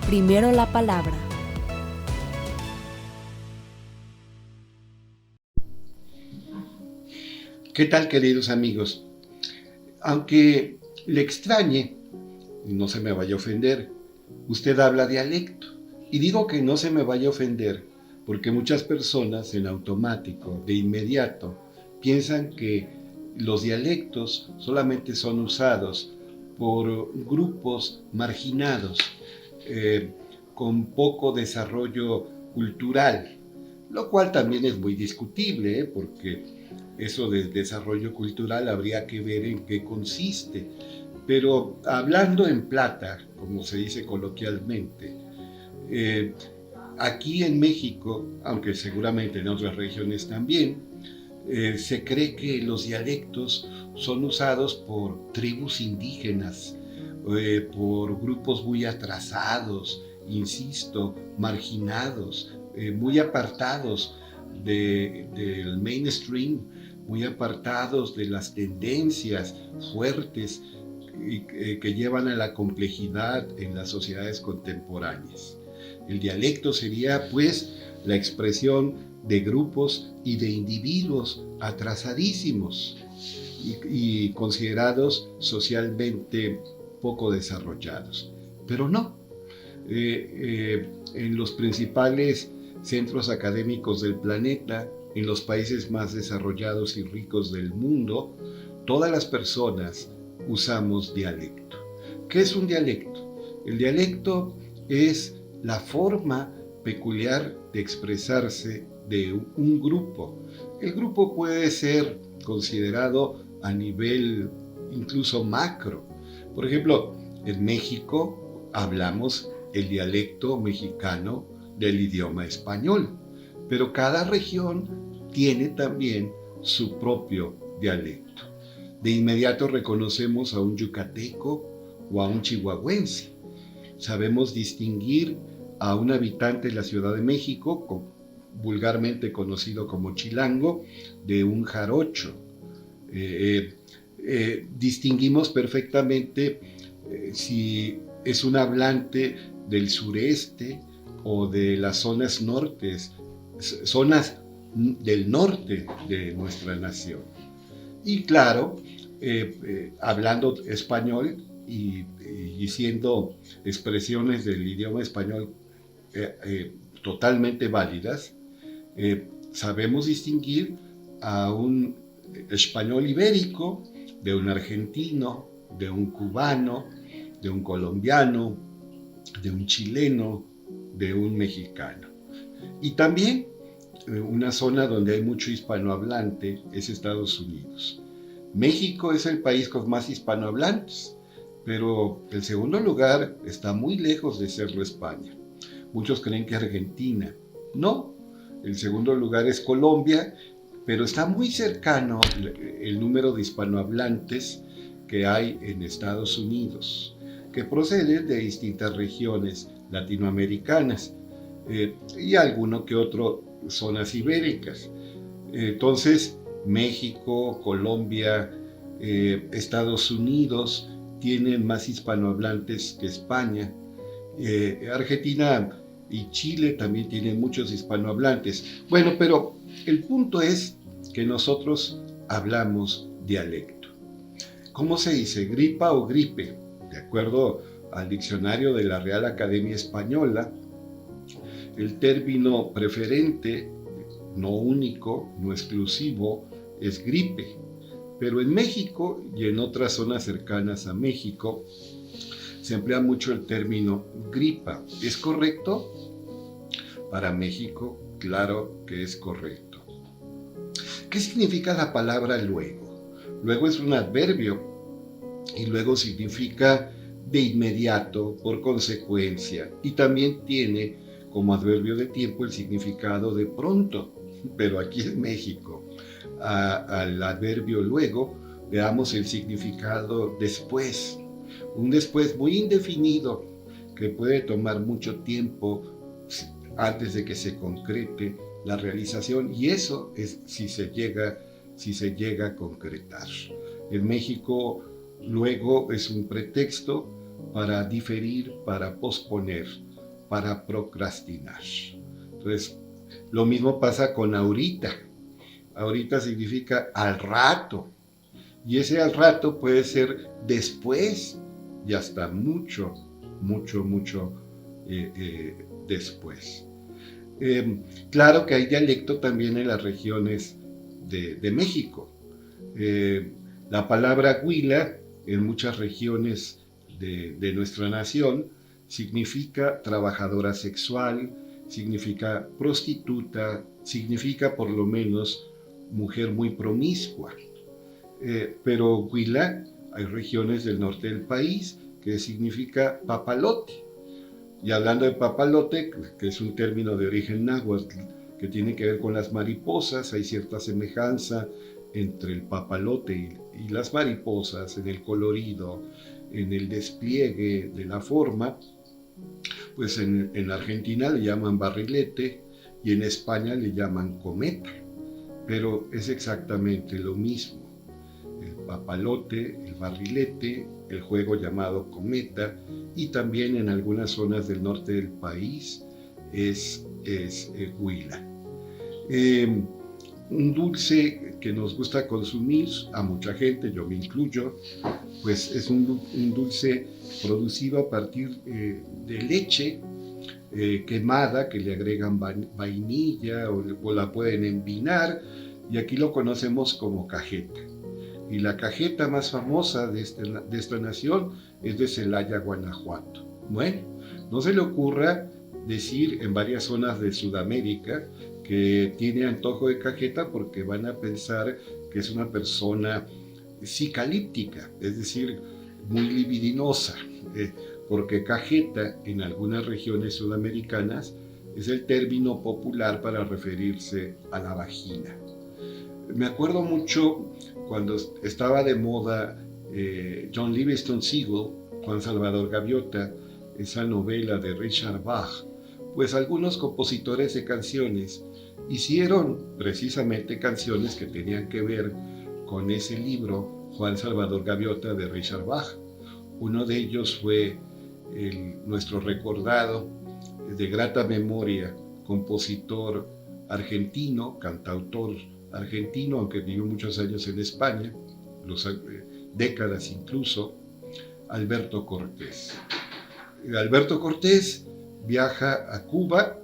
Primero la palabra. ¿Qué tal, queridos amigos? Aunque le extrañe, no se me vaya a ofender, usted habla dialecto. Y digo que no se me vaya a ofender porque muchas personas en automático, de inmediato, piensan que los dialectos solamente son usados por grupos marginados, eh, con poco desarrollo cultural, lo cual también es muy discutible, porque eso del desarrollo cultural habría que ver en qué consiste. Pero hablando en plata, como se dice coloquialmente, eh, aquí en México, aunque seguramente en otras regiones también, se cree que los dialectos son usados por tribus indígenas, por grupos muy atrasados, insisto, marginados, muy apartados del mainstream, muy apartados de las tendencias fuertes que llevan a la complejidad en las sociedades contemporáneas. El dialecto sería, pues, la expresión de grupos y de individuos atrasadísimos y considerados socialmente poco desarrollados. Pero no. En los principales centros académicos del planeta, en los países más desarrollados y ricos del mundo, todas las personas usamos dialecto. ¿Qué es un dialecto? El dialecto es la forma peculiar de expresarse de un grupo. El grupo puede ser considerado a nivel incluso macro. Por ejemplo, en México hablamos el dialecto mexicano del idioma español, pero cada región tiene también su propio dialecto. De inmediato reconocemos a un yucateco o a un chihuahuense. Sabemos distinguir a un habitante de la Ciudad de México, vulgarmente conocido como chilango, de un jarocho. Distinguimos perfectamente si es un hablante del sureste o de las zonas nortes, zonas del norte de nuestra nación. Y claro, hablando español y siendo expresiones del idioma español totalmente válidas, sabemos distinguir a un español ibérico de un argentino, de un cubano, de un colombiano, de un chileno, de un mexicano. Y también una zona donde hay mucho hispanohablante es Estados Unidos. México es el país con más hispanohablantes, pero el segundo lugar está muy lejos de serlo España. Muchos creen que Argentina. No, el segundo lugar es Colombia, pero está muy cercano el número de hispanohablantes que hay en Estados Unidos, que proceden de distintas regiones latinoamericanas y alguno que otro zonas ibéricas. Entonces, México, Colombia, Estados Unidos tienen más hispanohablantes que España. Argentina y Chile también tienen muchos hispanohablantes. Bueno, pero el punto es que nosotros hablamos dialecto. ¿Cómo se dice? ¿Gripa o gripe? De acuerdo al diccionario de la Real Academia Española, el término preferente, no único, no exclusivo, es gripe. Pero en México y en otras zonas cercanas a México se emplea mucho el término gripa. ¿Es correcto? Para México, claro que es correcto. ¿Qué significa la palabra luego? Luego es un adverbio y luego significa de inmediato, por consecuencia, y también tiene como adverbio de tiempo el significado de pronto, pero aquí en México al adverbio luego veamos el significado después, un después muy indefinido que puede tomar mucho tiempo antes de que se concrete la realización, y eso es si se llega a concretar. En México luego es un pretexto para diferir, para posponer, para procrastinar. Entonces, lo mismo pasa con ahorita. Ahorita significa al rato. Y ese al rato puede ser después y hasta mucho, mucho, mucho después. Claro que hay dialecto también en las regiones de México. La palabra huila en muchas regiones de nuestra nación significa trabajadora sexual, significa prostituta, significa por lo menos mujer muy promiscua. Pero huila, hay regiones del norte del país que significa papalote. Y hablando de papalote, que es un término de origen náhuatl que tiene que ver con las mariposas, hay cierta semejanza entre el papalote y las mariposas en el colorido, en el despliegue de la forma. Pues en Argentina le llaman barrilete y en España le llaman cometa, pero es exactamente lo mismo. El papalote, el barrilete, el juego llamado cometa, y también en algunas zonas del norte del país es huila. Un dulce que nos gusta consumir a mucha gente, yo me incluyo, pues es un dulce producido a partir de leche quemada, que le agregan vainilla o la pueden envinar, y aquí lo conocemos como cajeta. Y la cajeta más famosa de esta nación es de Celaya, Guanajuato. Bueno, no se le ocurra decir en varias zonas de Sudamérica que tiene antojo de cajeta, porque van a pensar que es una persona psicalíptica, es decir, muy libidinosa, porque cajeta en algunas regiones sudamericanas es el término popular para referirse a la vagina. Me acuerdo mucho cuando estaba de moda John Livingston Seagull, Juan Salvador Gaviota, esa novela de Richard Bach, pues algunos compositores de canciones hicieron precisamente canciones que tenían que ver con ese libro, Juan Salvador Gaviota, de Richard Bach. Uno de ellos fue nuestro recordado, de grata memoria, compositor argentino, cantautor argentino, aunque vivió muchos años en España, décadas incluso, Alberto Cortés. Alberto Cortés viaja a Cuba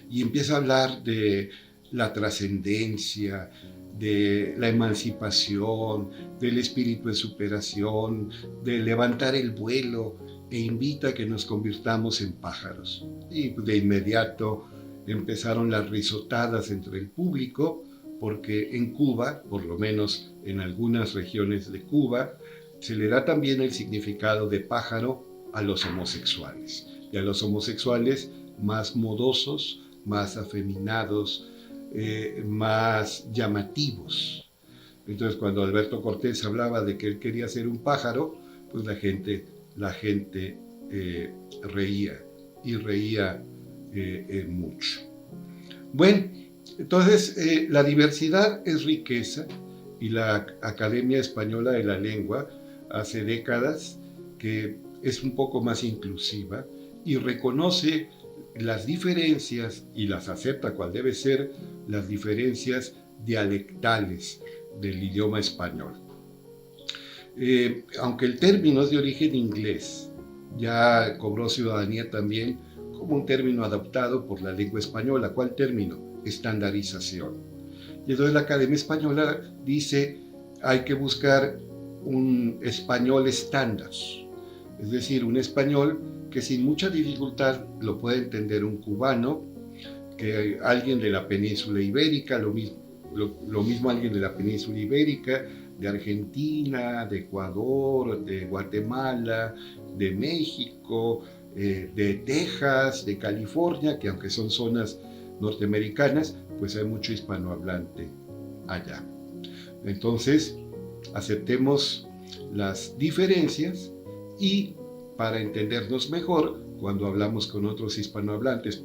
y empieza a hablar de la trascendencia, de la emancipación, del espíritu de superación, de levantar el vuelo, e invita a que nos convirtamos en pájaros. Y de inmediato empezaron las risotadas entre el público, porque en Cuba, por lo menos en algunas regiones de Cuba, se le da también el significado de pájaro a los homosexuales, y a los homosexuales más modosos, más afeminados, más llamativos. Entonces, cuando Alberto Cortés hablaba de que él quería ser un pájaro, pues la gente reía, y reía mucho. Bueno, entonces la diversidad es riqueza, y la Academia Española de la Lengua hace décadas que es un poco más inclusiva y reconoce las diferencias y las acepta cual debe ser, las diferencias dialectales del idioma español. Aunque el término es de origen inglés, ya cobró ciudadanía también como un término adoptado por la lengua española. ¿Cuál término? Estandarización. Y entonces la Academia Española dice, hay que buscar un español estándar, es decir, un español que sin mucha dificultad lo puede entender un cubano, que alguien de la península ibérica, lo mismo alguien de la península ibérica, de Argentina, de Ecuador, de Guatemala, de México, de Texas, de California, que aunque son zonas norteamericanas, pues hay mucho hispanohablante allá. Entonces, aceptemos las diferencias, y para entendernos mejor, cuando hablamos con otros hispanohablantes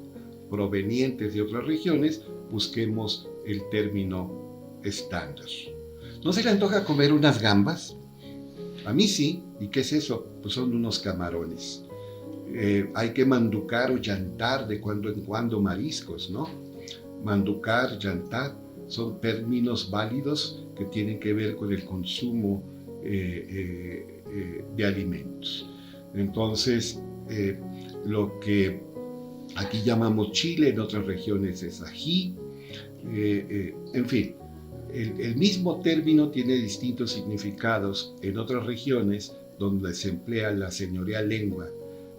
provenientes de otras regiones, busquemos el término estándar. ¿No se le antoja comer unas gambas? A mí sí. ¿Y qué es eso? Pues son unos camarones. Hay que manducar o llantar de cuando en cuando mariscos, ¿no? Manducar, llantar, son términos válidos que tienen que ver con el consumo de alimentos. Entonces, lo que aquí llamamos chile, en otras regiones es ají, en fin, el mismo término tiene distintos significados en otras regiones donde se emplea la señorial lengua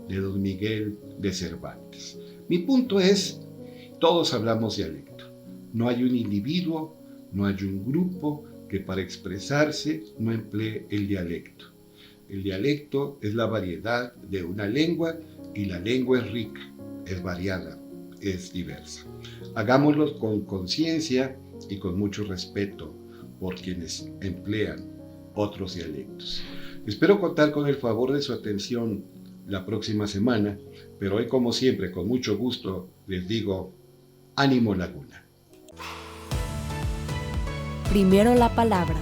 de Don Miguel de Cervantes. Mi punto es, todos hablamos dialecto. No hay un individuo, no hay un grupo que para expresarse no emplee el dialecto. El dialecto es la variedad de una lengua y la lengua es rica, es variada, es diversa. Hagámoslo con conciencia y con mucho respeto por quienes emplean otros dialectos. Espero contar con el favor de su atención la próxima semana, pero hoy, como siempre, con mucho gusto, les digo, ánimo Laguna. Primero la palabra.